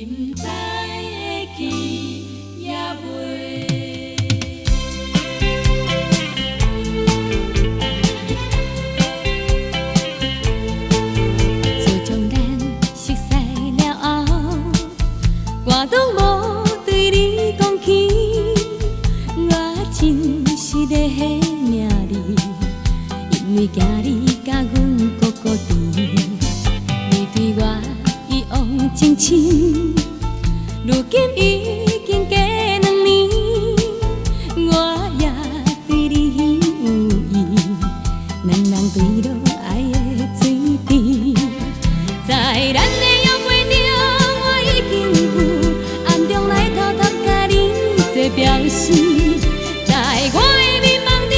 不知会去也袂。自从咱熟悉了后，我拢无对你讲起，我真实的迄名字，因为惊你甲阮孤孤单，你对我一往情深，如今已经过2年，我也对你有意，两人对落爱的水甜，在咱的约会中，我已经有暗中来偷偷甲你做表示，在我的迷茫中，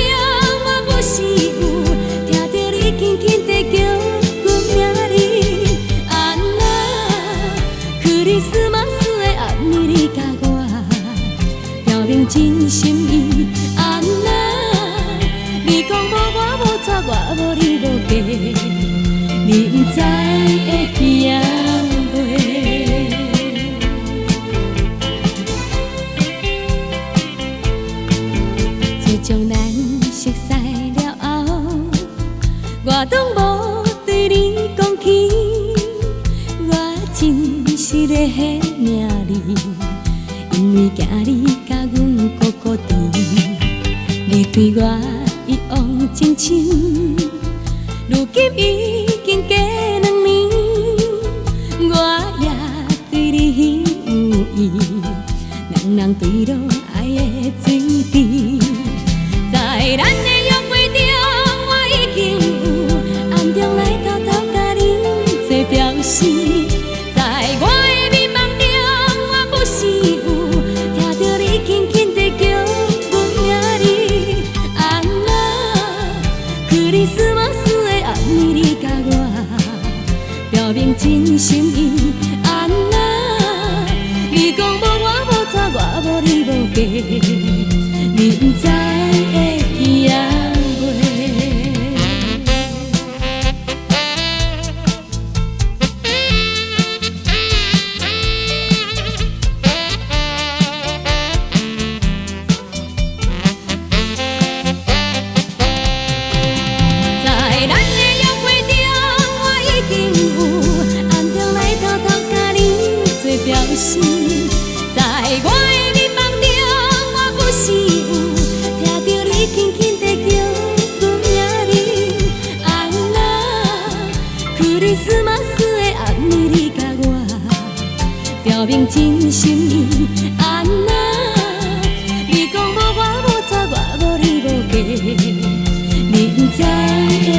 我不是有听到你轻轻地叫阮名字，安那克里斯马斯的暗暝，你甲我表明真心意，安那你讲无我无错，我无你无假，你不知会去也袂。自从咱熟悉了后，我拢无对你讲起，我真实的迄名字，因为惊你甲阮孤孤单，你对我一往情深，如今已经过2年，我也对你有意，两人对落爱的水甜，在咱的约会中，我已经有暗中来偷偷甲你做表示，在我的迷茫中，我不是有听到你轻轻地叫阮名字，安那克里斯马斯的暗暝，你甲我表明真心意，安那你讲无我无错，我无你无假，你不知会去也袂。在咱的约会中，我已经有暗中来偷偷甲你做表示，在我的迷茫中，我不是有听到你轻轻地叫阮名字，安那克里斯马斯的暗暝，你甲我表明真心意，安那你讲无我无错，我无你无假，你不知会